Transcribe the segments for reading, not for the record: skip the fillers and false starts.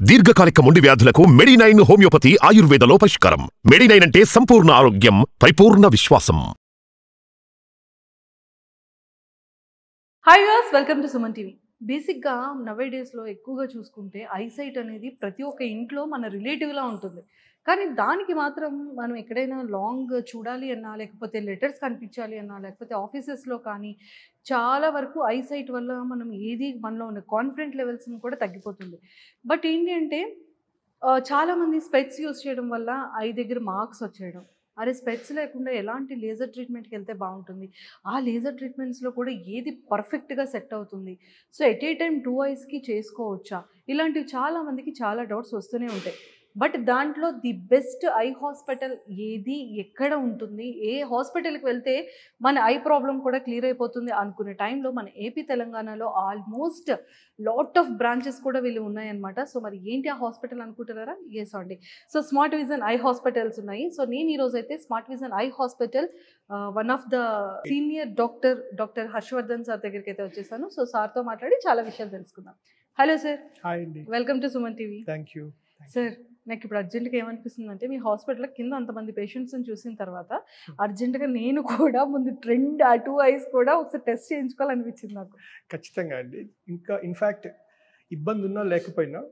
దీర్ఘకాలిక మొండి వ్యాధులకు మెడినైన్ హోమియోపతి ఆయుర్వేదలో పరిష్కారం. మెడినైన్ అంటే సంపూర్ణ ఆరోగ్యం, పరిపూర్ణ విశ్వాసం. Hi viewers, welcome to Suman TV. బేసిక్గా నవే డేస్లో ఎక్కువగా చూసుకుంటే ఐసైట్ అనేది ప్రతి ఒక్క ఇంట్లో మన రిలేటివ్లా ఉంటుంది. కానీ దానికి మాత్రం మనం ఎక్కడైనా లాంగ్ చూడాలి అన్నా, లేకపోతే లెటర్స్ కనిపించాలి అన్నా, లేకపోతే ఆఫీసెస్లో కానీ చాలా వరకు ఐసైట్ వల్ల మనం మనలో ఉన్న కాన్ఫిడెంట్ లెవెల్స్ని కూడా తగ్గిపోతుంది. బట్ ఏంటి అంటే చాలామంది స్పెట్స్ యూస్ చేయడం వల్ల ఐ దగ్గర మార్క్స్ వచ్చేయడం, అరే స్పెట్స్ లేకుండా ఎలాంటి లేజర్ ట్రీట్మెంట్కి వెళ్తే బాగుంటుంది, ఆ లేజర్ ట్రీట్మెంట్స్లో కూడా ఏది పర్ఫెక్ట్గా సెట్ అవుతుంది, సో ఎట్ ఏ టైం 2 ఐస్కి చేసుకోవచ్చా, ఇలాంటివి చాలామందికి చాలా డౌట్స్ వస్తూనే ఉంటాయి. బట్ దాంట్లో ది బెస్ట్ ఐ హాస్పిటల్ ఏది, ఎక్కడ ఉంటుంది, ఏ హాస్పిటల్కి వెళ్తే మన ఐ ప్రాబ్లం కూడా క్లియర్ అయిపోతుంది అనుకునే టైంలో మన ఏపీ తెలంగాణలో ఆల్మోస్ట్ లాట్ ఆఫ్ బ్రాంచెస్ కూడా వీళ్ళు ఉన్నాయన్నమాట. సో మరి ఏంటి ఆ హాస్పిటల్ అనుకుంటున్నారా? ఎస్ అండి. So Smart Vision eye hospitals ఉన్నాయి. సో నేను ఈరోజు అయితే Smart Vision eye hospital one of the senior doctor Harshavardhan sir దగ్గరికి అయితే వచ్చేసాను. సో సార్తో మాట్లాడి చాలా విషయాలు తెలుసుకుందాం. Hello sir. హాయ్ అండి. Welcome to Suman TV. Thank you sir. నాకు ఇప్పుడు అర్జెంట్గా ఏమనిపిస్తుంది అంటే, మీ హాస్పిటల్ కింద అంతమంది పేషెంట్స్ని చూసిన తర్వాత అర్జెంటుగా నేను కూడా ముందు ట్రెండ్ ఆ 2 ఐస్ కూడా ఒకసారి టెస్ట్ చేయించుకోవాలనిపించింది నాకు. ఖచ్చితంగా అండి. ఇంకా ఇన్ఫ్యాక్ట్ ఇబ్బంది ఉన్నా లేకపోయినా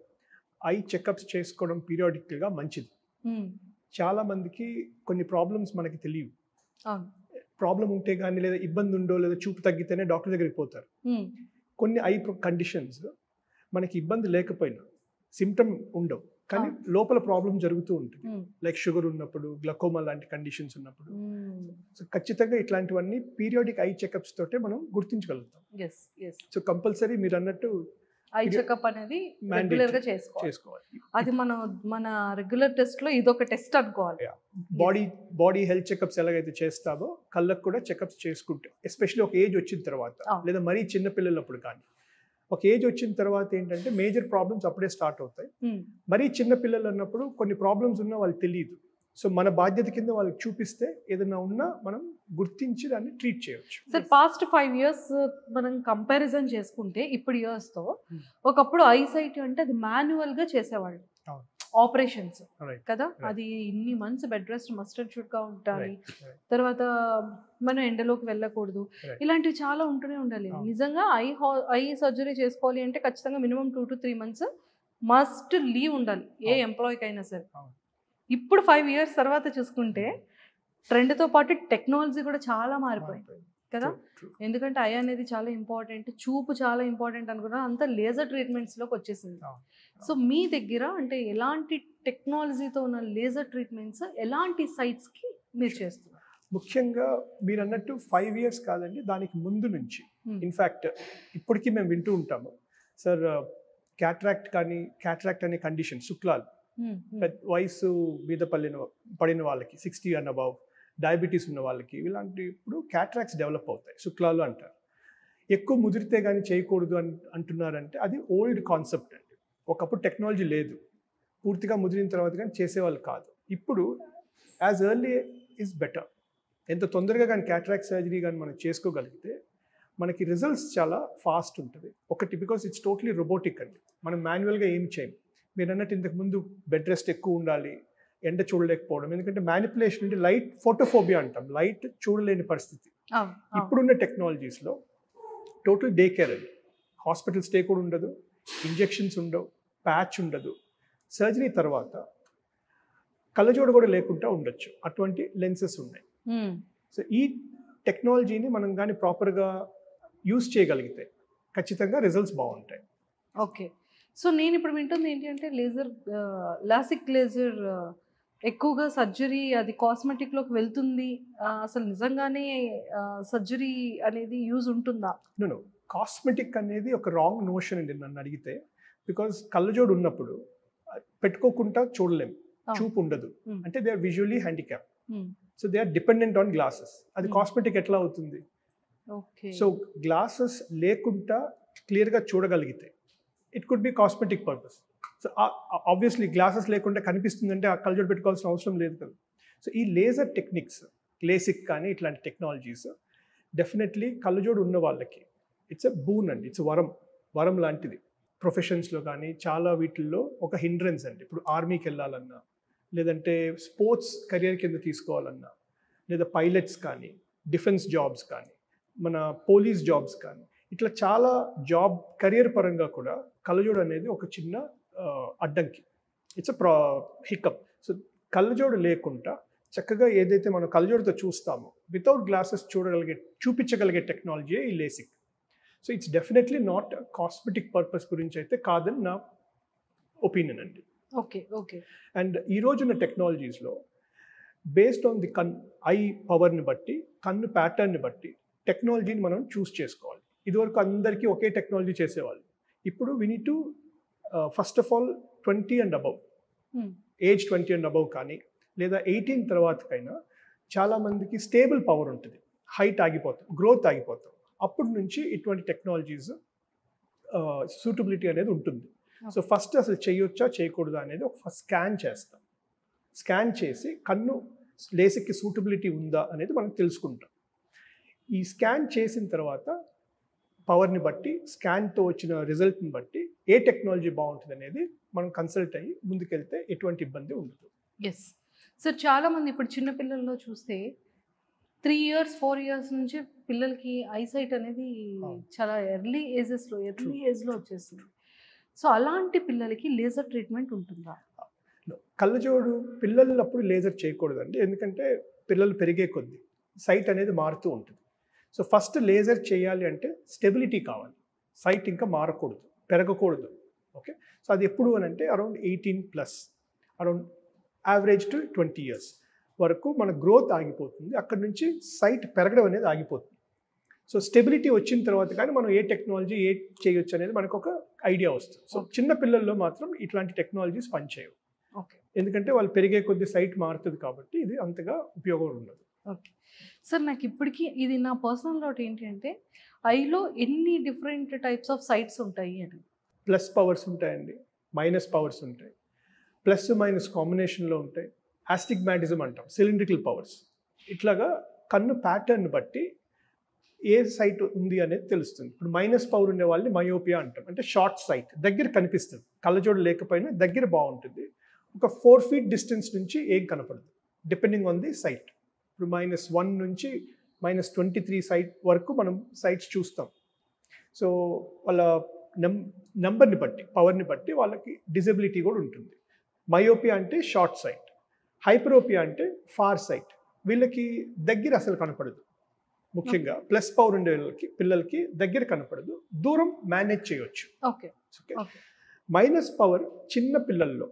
ఐ చెకప్స్ చేసుకోవడం పీరియాడికల్గా మంచిది. చాలామందికి కొన్ని ప్రాబ్లమ్స్ మనకి తెలియవు. ప్రాబ్లం ఉంటే కానీ, లేదా ఇబ్బంది ఉందో, లేదా చూపు తగ్గితేనే డాక్టర్ దగ్గరికి పోతారు. కొన్ని ఐ కండిషన్స్ మనకి ఇబ్బంది లేకపోయినా, సిమ్టమ్ ఉండవు కానీ లోపల ప్రాబ్లం జరుగుతూ ఉంటుంది. లైక్ షుగర్ ఉన్నప్పుడు, గ్లకోమా లాంటి కండిషన్స్ ఉన్నప్పుడు. సో ఖచ్చితంగా ఇట్లాంటివన్నీ పీరియాడిక్ ఐ చెకప్స్ తోటే మనం గుర్తించగలుగుతాం. సో కంపల్సరీ మీరు అన్నట్టు ఐ చెకప్ అనేది రెగ్యులర్ గా చేసుకోవాలి. అది మన రెగ్యులర్ టెస్ట్ లో ఇదొక టెస్ట్ అనుకోవాలి. బాడీ హెల్త్ చెకప్స్ ఎలాగైతే చేస్తామో కళ్ళకు కూడా చెకప్స్ చేసుకుంటాం. ఎస్పెషల్లీ ఒక ఏజ్ వచ్చిన తర్వాత, లేదా మరీ చిన్న పిల్లలప్పుడు కానీ. ఒక ఏజ్ వచ్చిన తర్వాత ఏంటంటే మేజర్ ప్రాబ్లమ్స్ అప్పుడే స్టార్ట్ అవుతాయి. మరీ చిన్న పిల్లలు అన్నప్పుడు కొన్ని ప్రాబ్లమ్స్ ఉన్నా వాళ్ళకి తెలియదు. సో మన బాధ్యత కింద వాళ్ళకి చూపిస్తే ఏదైనా ఉన్నా మనం గుర్తించి దాన్ని ట్రీట్ చేయవచ్చు. సార్, పాస్ట్ 5 years మనం కంపారిజన్ చేసుకుంటే ఇప్పుడు ఇయర్స్తో, ఒకప్పుడు ఐసైట్ అంటే అది మాన్యువల్గా చేసేవాళ్ళు ఆపరేషన్స్ కదా. అది ఇన్ని మంత్స్ బెడ్ రెస్ట్ మస్టర్డ్ షూట్గా ఉండాలి, తర్వాత మనం ఎండలోకి వెళ్ళకూడదు, ఇలాంటివి చాలా ఉంటూనే ఉండాలి. నిజంగా ఐ సర్జరీ చేసుకోవాలి అంటే ఖచ్చితంగా minimum 2 to 3 months must leave ఉండాలి ఏ ఎంప్లాయీకి అయినా సరే. ఇప్పుడు 5 years తర్వాత చూసుకుంటే ట్రెండ్తో పాటు టెక్నాలజీ కూడా చాలా మారిపోయింది కదా. ఎందుకంటే ఐ అనేది చాలా ఇంపార్టెంట్, చూపు చాలా ఇంపార్టెంట్ అనుకున్నా, అంతా లేజర్ ట్రీట్మెంట్స్లోకి వచ్చేసింది. సో మీ దగ్గర అంటే ఎలాంటి టెక్నాలజీతో ఉన్న లేజర్ ట్రీట్మెంట్స్, ఎలాంటి సైట్స్కి మీరు చేస్తున్నారు? ముఖ్యంగా మీరు అన్నట్టు 5 years కాదండి, దానికి ముందు నుంచి. ఇన్ఫ్యాక్ట్ ఇప్పటికీ మేము వింటూ ఉంటాము, సార్ క్యాట్రాక్ట్ క్యాట్రాక్ట్ అనే కండిషన్, శుక్లాలు వయసు మీద పడిన వాళ్ళకి 60 and above, డయాబెటీస్ ఉన్న వాళ్ళకి, ఇలాంటి ఇప్పుడు క్యాట్రాక్ట్స్ డెవలప్ అవుతాయి, శుక్లాలు అంటారు. ఎక్కువ ముదిరితే కానీ చేయకూడదు అంటున్నారంటే అది ఓల్డ్ కాన్సెప్ట్ అండి. ఒకప్పుడు టెక్నాలజీ లేదు, పూర్తిగా ముదిరిన తర్వాత కానీ చేసేవాళ్ళు కాదు. ఇప్పుడు యాజ్ ఎర్లీ ఈజ్ బెటర్. ఎంత తొందరగా కానీ క్యాట్రాక్ట్ సర్జరీ కానీ మనం చేసుకోగలిగితే మనకి రిజల్ట్స్ చాలా ఫాస్ట్ ఉంటుంది. ఒకటి బికాస్ ఇట్స్ టోటలీ రోబోటిక్ అండి, మనం మాన్యువల్గా ఏం చేయం. మీరు అన్నట్టు ఇంతకుముందు బెడ్ రెస్ట్ ఎక్కువ ఉండాలి, ఎండ చూడలేకపోవడం, ఎందుకంటే మ్యానిపులేషన్ అంటే లైట్ ఫోటోఫోబియా అంటాం, లైట్ చూడలేని పరిస్థితి. ఇప్పుడున్న టెక్నాలజీస్లో టోటల్ డే కేర్ అండి, హాస్పిటల్ స్టే కూడా ఉండదు, ఇంజెక్షన్స్ ఉండవు, ప్యాచ్ ఉండదు. సర్జరీ తర్వాత కళ్ళజోడు కూడా లేకుండా ఉండొచ్చు, అటువంటి లెన్సెస్ ఉన్నాయి. సో ఈ టెక్నాలజీని మనం కానీ ప్రాపర్గా యూస్ చేయగలిగితే ఖచ్చితంగా రిజల్ట్స్ బాగుంటాయి. ఓకే. సో నేను ఇప్పుడు వింటుంది ఏంటి అంటే, లాసిక్ లేజర్ ఎక్కువగా సర్జరీ అది కాస్మెటిక్లోకి వెళ్తుంది, అసలు నిజంగానే సర్జరీ అనేది యూజ్ ఉంటుందా? నో, కాస్మెటిక్ అనేది ఒక రాంగ్ నోషన్ అండి నన్ను అడిగితే. బికాజ్ కళ్ళజోడు ఉన్నప్పుడు పెట్టుకోకుండా చూడలేము, చూపు ఉండదు, అంటే they are visually handicap. So they are dependent on glasses. అది కాస్మెటిక్ ఎట్లా అవుతుంది? సో గ్లాసెస్ లేకుండా క్లియర్గా చూడగలిగితే it could be cosmetic purpose. So obviously glasses లేకుండా కనిపిస్తుందంటే ఆ కళ్ళజోడు పెట్టుకోవాల్సిన అవసరం లేదు కదా. సో ఈ లేజర్ టెక్నిక్స్, లేసిక్ కానీ ఇట్లాంటి టెక్నాలజీస్ డెఫినెట్లీ కళ్ళజోడు ఉన్న వాళ్ళకి ఇట్స్ ఎ బూన్ అండి, ఇట్స్ వరం లాంటిది. ప్రొఫెషన్స్లో కానీ చాలా వీటిల్లో ఒక హిండ్రెన్స్ అండి. ఇప్పుడు ఆర్మీకి వెళ్ళాలన్నా, లేదంటే స్పోర్ట్స్ కెరియర్ కింద తీసుకోవాలన్నా, లేదా పైలట్స్ కానీ, డిఫెన్స్ జాబ్స్ కానీ, మన పోలీస్ జాబ్స్ కానీ, ఇట్లా చాలా జాబ్ కెరియర్ పరంగా కూడా కళ్ళజోడు అనేది ఒక చిన్న అడ్డంకి. It's hiccup. సో కళ్ళజోడు లేకుండా చక్కగా ఏదైతే మనం కళ్ళజోడుతో చూస్తామో వితౌట్ గ్లాసెస్ చూపించగలిగే టెక్నాలజీ ఈ LASIK. So it's definitely not cosmetic purpose గురించి అయితే కాదని నా ఒపీనియన్ అండి. Okay okay. అండ్ ఈ రోజున్న టెక్నాలజీస్లో బేస్డ్ ఆన్ ది ఐ పవర్ని బట్టి, కన్ను ప్యాటర్న్ని బట్టి టెక్నాలజీని మనం చూస్ చేసుకోవాలి. ఇదివరకు అందరికీ ఒకే టెక్నాలజీ చేసేవాళ్ళు. ఇప్పుడు we need to first of all 20 and above, age 20 and above కానీ, లేదా 18 తర్వాతకైనా చాలామందికి స్టేబుల్ పవర్ ఉంటుంది, హైట్ ఆగిపోతాం, గ్రోత్ ఆగిపోతాం. అప్పటి నుంచి ఇటువంటి టెక్నాలజీస్ సూటబిలిటీ అనేది ఉంటుంది. సో ఫస్ట్ అసలు చేయొచ్చా చేయకూడదా అనేది ఒక ఫస్ట్ స్కాన్ చేస్తాం. స్కాన్ చేసి కన్ను లేసిక్కి సూటబిలిటీ ఉందా అనేది మనం తెలుసుకుంటాం. ఈ స్కాన్ చేసిన తర్వాత పవర్ని బట్టి, స్కాన్తో వచ్చిన రిజల్ట్ని బట్టి ఏ టెక్నాలజీ బాగుంటుంది అనేది మనం కన్సల్ట్ అయ్యి ముందుకెళ్తే ఎటువంటి ఇబ్బంది ఉండదు. ఎస్ సార్, చాలామంది ఇప్పుడు చిన్నపిల్లల్లో చూస్తే 3 years 4 years నుంచి పిల్లలకి ఐసైట్ అనేది చాలా ఎర్లీ ఏజ్లో వచ్చేస్తుంది. సో అలాంటి పిల్లలకి లేజర్ ట్రీట్మెంట్ ఉంటుందా? కళ్ళజోడు పిల్లలప్పుడు లేజర్ చేయకూడదండి, ఎందుకంటే పిల్లలు పెరిగే కొద్దీ సైట్ అనేది మారుతూ ఉంటుంది. సో ఫస్ట్ లేజర్ చేయాలి అంటే స్టెబిలిటీ కావాలి, సైట్ ఇంకా మారకూడదు, పెరగకూడదు. ఓకే, సో అది ఎప్పుడు అని అంటే around 18+, around average to 20 years వరకు మన గ్రోత్ ఆగిపోతుంది. అక్కడ నుంచి సైట్ పెరగడం అనేది ఆగిపోతుంది. సో స్టెబిలిటీ వచ్చిన తర్వాత కానీ మనం ఏ టెక్నాలజీ చేయొచ్చు అనేది మనకు ఒక ఐడియా వస్తుంది. సో చిన్న పిల్లల్లో మాత్రం ఇట్లాంటి టెక్నాలజీస్ పనిచేయవు. ఓకే, ఎందుకంటే వాళ్ళు పెరిగే కొద్ది సైట్ మారుతుంది కాబట్టి ఇది అంతగా ఉపయోగం ఉండదు. ఓకే సార్, నాకు ఇప్పటికీ ఇది నా పర్సనల్ డౌట్ ఏంటి అంటే ఐలో ఎన్ని డిఫరెంట్ టైప్స్ ఆఫ్ సైట్స్ ఉంటాయి అని. ప్లస్ పవర్స్ ఉంటాయండి, మైనస్ పవర్స్ ఉంటాయి, ప్లస్ మైనస్ కాంబినేషన్లో ఉంటాయి, ఆస్టిగ్మాటిజం అంటాం, సిలిండ్రికల్ పవర్స్. ఇట్లాగా కన్ను ప్యాటర్న్ బట్టి ఏ సైట్ ఉంది అనేది తెలుస్తుంది. ఇప్పుడు మైనస్ పవర్ ఉండే వాళ్ళని మయోపియా అంటాం, అంటే షార్ట్ సైట్, దగ్గర కనిపిస్తుంది, కళ్ళజోడు లేకపోయినా దగ్గర బాగుంటుంది. ఒక 4 feet డిస్టెన్స్ నుంచి ఏం కనపడదు, డిపెండింగ్ ఆన్ ది సైట్. ఇప్పుడు -1 నుంచి -23 సైట్ వరకు మనం సైట్స్ చూస్తాం. సో వాళ్ళ నెంబర్ని బట్టి, పవర్ని బట్టి వాళ్ళకి డిజబిలిటీ కూడా ఉంటుంది. మయోపియా అంటే షార్ట్ సైట్, హైపరోపియా అంటే ఫార్ సైట్. వీళ్ళకి దగ్గర అసలు కనపడదు. ముఖ్యంగా ప్లస్ పవర్ ఉండే పిల్లలకి దగ్గర కనపడదు, దూరం మేనేజ్ చేయొచ్చు. ఓకే, మైనస్ పవర్ చిన్న పిల్లల్లో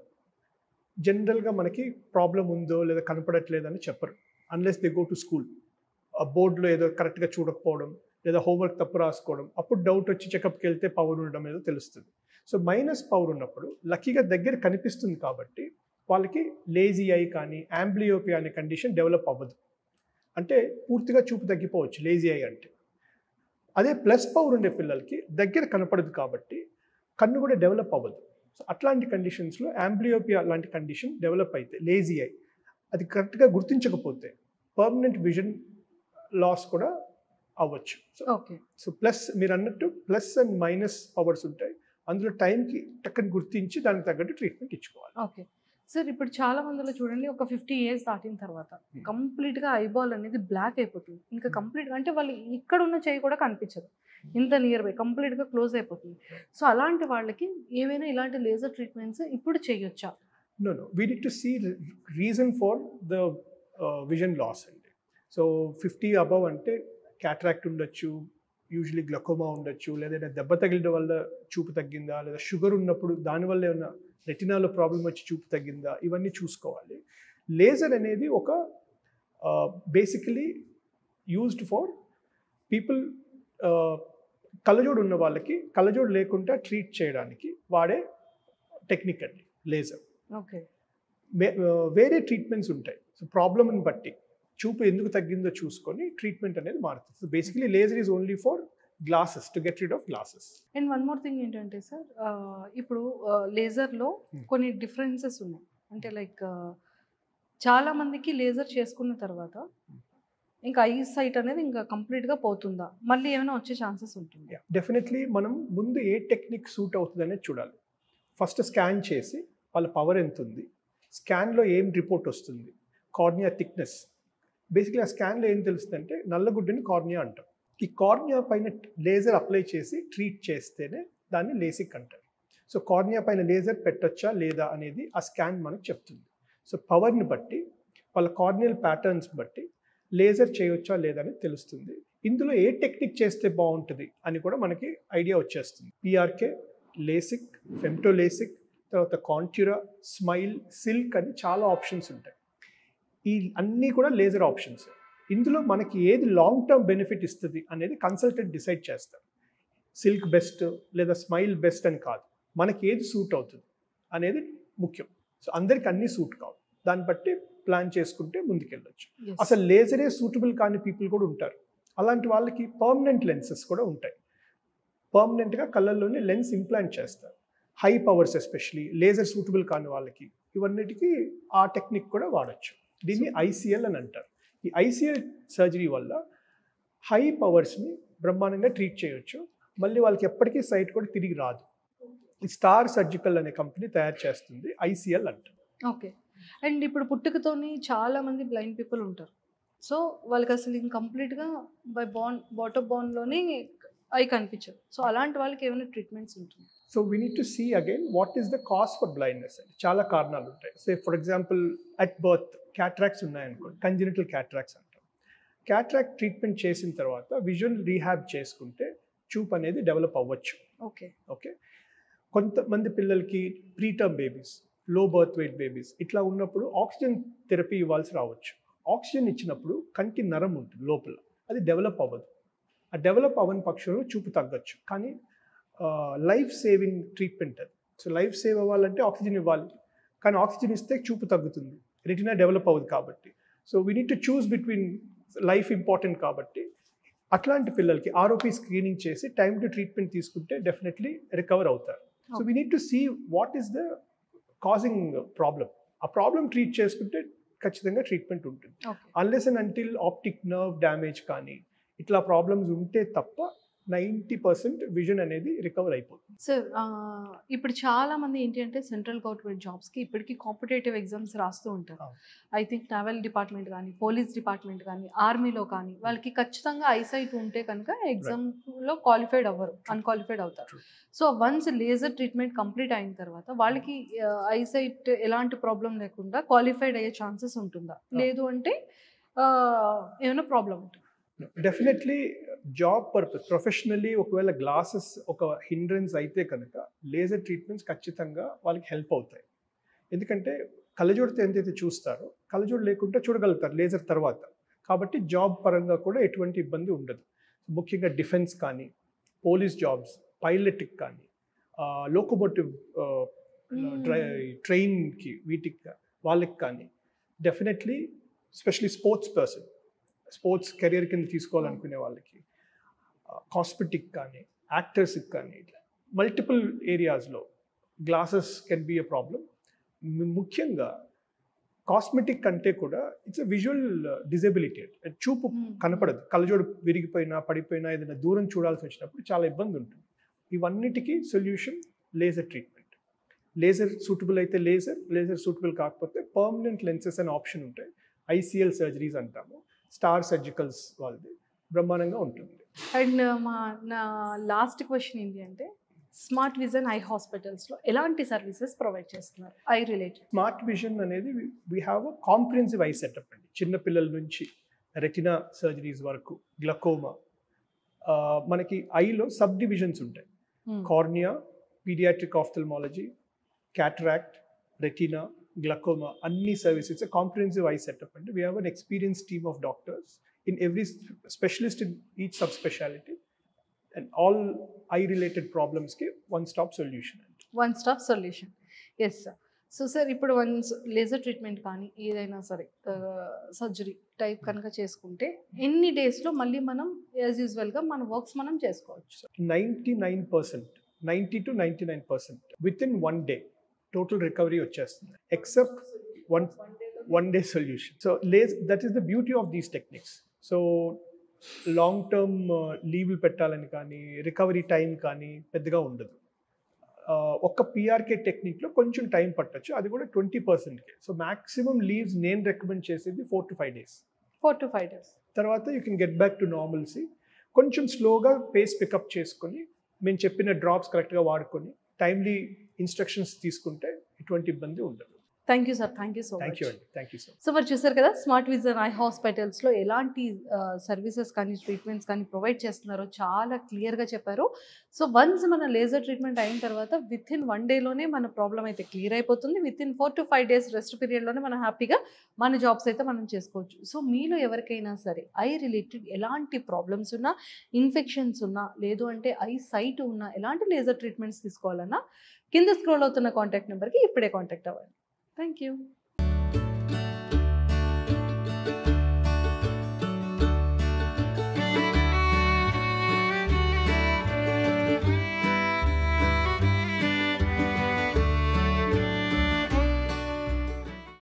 జనరల్గా మనకి ప్రాబ్లం ఉందో లేదా కనపడట్లేదని చెప్పరు, unless they go to school. ఆ బోర్డులో ఏదో కరెక్ట్గా చూడకపోవడం లేదా హోంవర్క్ తప్పు రాసుకోవడం, అప్పుడు డౌట్ వచ్చి చెకప్కి వెళ్తే పవర్ ఉండడం ఏదో తెలుస్తుంది. సో మైనస్ పవర్ ఉన్నప్పుడు లక్కీగా దగ్గర కనిపిస్తుంది కాబట్టి వాళ్ళకి లేజీ ఐ కానీ యాంబ్లియోపియా అనే కండిషన్ డెవలప్ అవ్వదు. అంటే పూర్తిగా చూపు తగ్గిపోవచ్చు లేజీ ఐ అంటే. అదే ప్లస్ పవర్ ఉండే పిల్లలకి దగ్గర కనపడదు కాబట్టి కన్ను కూడా డెవలప్ అవ్వదు. సో అట్లాంటి కండిషన్స్లో యాంబ్లియోపియా లాంటి కండిషన్ డెవలప్ అయితే, లేజీ ఐ అది కరెక్ట్గా గుర్తించకపోతే పర్మనెంట్ విజన్ లాస్ కూడా అవ్వచ్చు. సో ప్లస్ మీరు అన్నట్టు ప్లస్ అండ్ మైనస్ పవర్స్ ఉంటాయి, అందులో టైంకి టక్కని గుర్తించి దానికి తగ్గట్టు ట్రీట్మెంట్ ఇచ్చుకోవాలి. ఓకే సార్, ఇప్పుడు చాలా మందిలో చూడండి ఒక 50 years దాటిన తర్వాత కంప్లీట్గా ఐబాల్ అనేది బ్లాక్ అయిపోతుంది. ఇంకా కంప్లీట్గా అంటే వాళ్ళు ఇక్కడ ఉన్న చేయి కూడా కనిపించదు, ఇంత నియర్ బై కంప్లీట్గా క్లోజ్ అయిపోతుంది. సో అలాంటి వాళ్ళకి ఏమైనా ఇలాంటి లేజర్ ట్రీట్మెంట్స్ ఇప్పుడు చేయొచ్చా? No, we need to see reason for the vision loss అండి. సో 50 above అంటే క్యాట్రాక్ట్ ఉండొచ్చు, యూజువలీ గ్లకోమా ఉండొచ్చు, లేదా దెబ్బ తగిలడం వల్ల చూపు తగ్గిందా, లేదా షుగర్ ఉన్నప్పుడు దానివల్ల ఏమైనా రెటినాలో ప్రాబ్లం వచ్చి చూపు తగ్గిందా, ఇవన్నీ చూసుకోవాలి. లేజర్ అనేది ఒక బేసికలీ యూజ్డ్ ఫర్ పీపుల్, కళ్ళజోడు ఉన్న వాళ్ళకి కళ్ళజోడు లేకుండా ట్రీట్ చేయడానికి వాడే టెక్నిక్ అండి లేజర్. ఓకే, వేరే ట్రీట్మెంట్స్ ఉంటాయి. సో ప్రాబ్లమ్ని బట్టి చూపు ఎందుకు తగ్గిందో చూసుకొని ట్రీట్మెంట్ అనేది మారుతుంది. So basically laser is only for glasses, to get rid of glasses. And one more thing ఏంటంటే సార్, ఇప్పుడు లేజర్లో కొన్ని డిఫరెన్సెస్ ఉన్నాయి. అంటే లైక్ చాలా మందికి లేజర్ చేసుకున్న తర్వాత ఇంకా ఐ సైట్ అనేది ఇంకా కంప్లీట్గా పోతుందా, మళ్ళీ ఏమైనా వచ్చే ఛాన్సెస్ ఉంటుంది? డెఫినెట్లీ మనం ముందు ఏ టెక్నిక్ సూట్ అవుతుంది అనేది చూడాలి. ఫస్ట్ స్కాన్ చేసి వాళ్ళ పవర్ ఎంత ఉంది, స్కాన్లో ఏం రిపోర్ట్ వస్తుంది, కార్నియా థిక్నెస్. బేసిక్లీ ఆ స్కాన్లో ఏం తెలుస్తుందంటే నల్లగుడ్డని కార్నియా అంటాం. ఈ కార్నియా పైన లేజర్ అప్లై చేసి ట్రీట్ చేస్తేనే దాన్ని లేసిక్ అంటారు. సో కార్నియా పైన లేజర్ పెట్టొచ్చా లేదా అనేది ఆ స్కాన్ మనకు చెప్తుంది. సో పవర్ని బట్టి వాళ్ళ కార్నియల్ ప్యాటర్న్స్ బట్టి లేజర్ చేయొచ్చా లేదా అనేది తెలుస్తుంది. ఇందులో ఏ టెక్నిక్ చేస్తే బాగుంటుంది అని కూడా మనకి ఐడియా వచ్చేస్తుంది. పిఆర్కే, లేసిక్, ఫెమ్టో లేసిక్, తర్వాత కాంట్యూరా, స్మైల్, సిల్క్ అని చాలా ఆప్షన్స్ ఉంటాయి. ఈ అన్నీ కూడా లేజర్ ఆప్షన్స్. ఇందులో మనకి ఏది లాంగ్ టర్మ్ బెనిఫిట్ ఇస్తుంది అనేది కన్సల్టెంట్ డిసైడ్ చేస్తారు. సిల్క్ బెస్ట్ లేదా స్మైల్ బెస్ట్ అని కాదు, మనకి ఏది సూట్ అవుతుంది అనేది ముఖ్యం. సో అందరికి అన్నీ సూట్ కావు, దాన్ని బట్టి ప్లాన్ చేసుకుంటే ముందుకెళ్ళొచ్చు. అసలు లేజరే సూటబుల్ కాని పీపుల్ కూడా ఉంటారు. అలాంటి వాళ్ళకి పర్మనెంట్ లెన్సెస్ కూడా ఉంటాయి. పర్మనెంట్గా కళ్ళల్లోనే లెన్స్ ఇంప్లాంట్ చేస్తారు. High powers especially laser suitable కాని వాళ్ళకి ఇవన్నిటికీ ఆ టెక్నిక్ కూడా వాడచ్చు. దీన్ని ఐసీఎల్ అని అంటారు. ఈ ఐసీఎల్ సర్జరీ వల్ల హై పవర్స్ని బ్రహ్మాండంగా ట్రీట్ చేయొచ్చు. మళ్ళీ వాళ్ళకి ఎప్పటికీ సైట్ కూడా తిరిగి రాదు. ఈ స్టార్ సర్జికల్ అనే కంపెనీ తయారు చేస్తుంది ఐసీఎల్ అంటారు. ఓకే. అండ్ ఇప్పుడు పుట్టుకతోని చాలా మంది బ్లైండ్ పీపుల్ ఉంటారు. సో వాళ్ళకి అసలు కంప్లీట్గా బై బాటమ్ బోన్లోనే ఐ కనిపించదు. సో అలాంటి వాళ్ళకి ఏమైనా ట్రీట్మెంట్స్ ఉంటుంది? So we need to see again what is the cause for blindness అని. చాలా కారణాలు ఉంటాయి. Say for example at birth cataracts ఉన్నాయనుకోండి, కంజెనిటల్ క్యాట్రాక్ట్స్ అంటాం. క్యాట్రాక్ట్ ట్రీట్మెంట్ చేసిన తర్వాత విజువల్ రీహాబ్ చేసుకుంటే చూపు అనేది డెవలప్ అవ్వచ్చు. ఓకే. ఓకే. కొంతమంది పిల్లలకి preterm babies, low birth weight babies ఇట్లా ఉన్నప్పుడు ఆక్సిజన్ థెరపీ ఇవ్వాల్సి రావచ్చు. ఆక్సిజన్ ఇచ్చినప్పుడు కంటి నరం ఉంటుంది లోపల, అది డెవలప్ అవ్వదు. ఆ డెవలప్ అవ్వని పక్షంలో చూపు తగ్గచ్చు. కానీ లైఫ్ సేవింగ్ ట్రీట్మెంట్ అది. సో లైఫ్ సేవ్ అవ్వాలంటే ఆక్సిజన్ ఇవ్వాలి, కానీ ఆక్సిజన్ ఇస్తే చూపు తగ్గుతుంది, రెటినా డెవలప్ అవ్వదు కాబట్టి. So we need to choose between life important కాబట్టి అట్లాంటి పిల్లలకి ఆర్ఓపీ స్క్రీనింగ్ చేసి టైం టు ట్రీట్మెంట్ తీసుకుంటే డెఫినెట్లీ రికవర్ అవుతారు. So we need to see what is the causing problem. ఆ ప్రాబ్లం ట్రీట్ చేసుకుంటే ఖచ్చితంగా ట్రీట్మెంట్ ఉంటుంది. Unless and until optic nerve damage కానీ ఇట్లా ప్రాబ్లమ్స్ ఉంటే తప్ప 90% విజన్ అనేది రికవర్ అయిపోతుంది. సార్ ఇప్పుడు చాలా మంది ఏంటి అంటే సెంట్రల్ గవర్నమెంట్ జాబ్స్కి ఇప్పటికీ కాంపిటేటివ్ ఎగ్జామ్స్ రాస్తూ ఉంటారు. ఐ థింక్ నావల్ డిపార్ట్మెంట్ కానీ, పోలీస్ డిపార్ట్మెంట్ కానీ, ఆర్మీలో కానీ వాళ్ళకి ఖచ్చితంగా ఐసైట్ ఉంటే కనుక ఎగ్జామ్లో క్వాలిఫైడ్ అవ్వరు, అన్క్వాలిఫైడ్ అవుతారు. So once laser treatment complete అయిన తర్వాత వాళ్ళకి ఐసైట్ ఎలాంటి ప్రాబ్లం లేకుండా క్వాలిఫైడ్ అయ్యే ఛాన్సెస్ ఉంటుందా? లేదు అంటే ఏమైనా ప్రాబ్లం ఉంటుంది? డెఫినెట్లీ జాబ్ పర్పస్ ప్రొఫెషనల్లీ ఒకవేళ గ్లాసెస్ ఒక హిండ్రెన్స్ అయితే కనుక లేజర్ ట్రీట్మెంట్స్ ఖచ్చితంగా వాళ్ళకి హెల్ప్ అవుతాయి. ఎందుకంటే కళ్ళజోడితో ఎంతైతే చూస్తారో కళ్ళజోడు లేకుండా చూడగలుగుతారు లేజర్ తర్వాత. కాబట్టి జాబ్ పరంగా కూడా ఎటువంటి ఇబ్బంది ఉండదు. ముఖ్యంగా డిఫెన్స్ కానీ, పోలీస్ జాబ్స్, పైలట్కి కానీ, లోకోమోటివ్ ట్రైన్కి వీటికి వాళ్ళకి కానీ definitely, especially sports person, sports career కింద తీసుకోవాలనుకునే వాళ్ళకి, కాస్మెటిక్ కానీ, యాక్టర్స్కి కానీ, ఇట్లా మల్టిపుల్ ఏరియాస్లో glasses can be a problem. ముఖ్యంగా కాస్మెటిక్ కంటే కూడా ఇట్స్ ఎ విజువల్ డిజబిలిటీ. చూపు కనపడదు, కళ్ళజోడు విరిగిపోయినా పడిపోయినా ఏదైనా దూరం చూడాల్సి వచ్చినప్పుడు చాలా ఇబ్బంది ఉంటుంది. ఇవన్నిటికీ solution laser treatment. Laser suitable అయితే లేజర్ సూటబుల్ కాకపోతే పర్మనెంట్ లెన్సెస్ అనే ఆప్షన్ ఉంటాయి. ఐసీఎల్ సర్జరీస్ అంటాము. స్టార్ సర్జికల్స్ వాళ్ళది బ్రహ్మాండంగా ఉంటుంది. అండ్ నా లాస్ట్ క్వశ్చన్ ఏంటి అంటే స్మార్ట్ విజన్ ఐ హాస్పిటల్స్లో ఎలాంటి సర్వీసెస్ ప్రొవైడ్ చేస్తున్నారు ఐ రిలేటెడ్? స్మార్ట్ విజన్ అనేది we have a comprehensive eye setup అండి. చిన్నపిల్లల నుంచి రెటినా సర్జరీస్ వరకు, గ్లకోమా, మనకి ఐలో సబ్ డివిజన్స్ ఉంటాయి. Cornea, pediatric ophthalmology, cataract, retina, glaucoma, అన్ని సర్వీసెస్ కాంప్రిహెన్సివ్ ఐ సెటప్ అండి. We have an experience team of doctors in every specialist in each subspecialty, and all eye related problems ki one stop solution. Yes sir. So sir ఇప్పుడు once laser treatment కానీ ఏదైనా సరే surgery type కనుక చేసుకుంటే ఎన్ని డేస్లో మళ్ళీ మనం యాజ్ యూజువల్గా మన వర్క్స్ మనం చేసుకోవచ్చు? 99%, 90 to 99% with in 1 day total recovery వచ్చేస్తుంది, except one day solution. So that is the beauty of these techniques. So long term లీవ్లు పెట్టాలని కానీ రికవరీ టైం కానీ పెద్దగా ఉండదు. ఒక్క పిఆర్కే టెక్నిక్లో కొంచెం టైం పట్టచ్చు, అది కూడా 20%కే. సో మ్యాక్సిమం లీవ్స్ నేను రికమెండ్ చేసేది 4 to 5 days. 4 to 5 days తర్వాత you can get back to normalcy. కొంచెం స్లోగా పేస్ పికప్ చేసుకొని మేము చెప్పిన డ్రాప్స్ కరెక్ట్గా వాడుకొని టైమ్లీ ఇన్స్ట్రక్షన్స్ తీసుకుంటే ఎటువంటి ఇబ్బంది ఉండదు. Thank you sir, thank you so thank much. You అండి, thank you so much. So మరి చూసారు కదా, స్మార్ట్ విజన్ ఐ హాస్పిటల్స్లో ఎలాంటి సర్వీసెస్ కానీ ట్రీట్మెంట్స్ కానీ ప్రొవైడ్ చేస్తున్నారో చాలా క్లియర్గా చెప్పారు. సో వన్స్ మన లేజర్ ట్రీట్మెంట్ అయిన తర్వాత వితిన్ 1 dayలోనే మన ప్రాబ్లం అయితే క్లియర్ అయిపోతుంది. వితిన్ 4 to 5 days రెస్ట్ పీరియడ్లోనే మనం హ్యాపీగా మన జాబ్స్ అయితే మనం చేసుకోవచ్చు. సో మీలో ఎవరికైనా సరే ఐ రిలేటెడ్ ఎలాంటి ప్రాబ్లమ్స్ ఉన్నా, ఇన్ఫెక్షన్స్ ఉన్నా, లేదు అంటే ఐ సైట్ ఉన్నా, ఎలాంటి లేజర్ ట్రీట్మెంట్స్ తీసుకోవాలన్నా కింద స్క్రోల్ అవుతున్న కాంటాక్ట్ నెంబర్కి ఇప్పుడే కాంటాక్ట్ అవ్వండి. Thank you.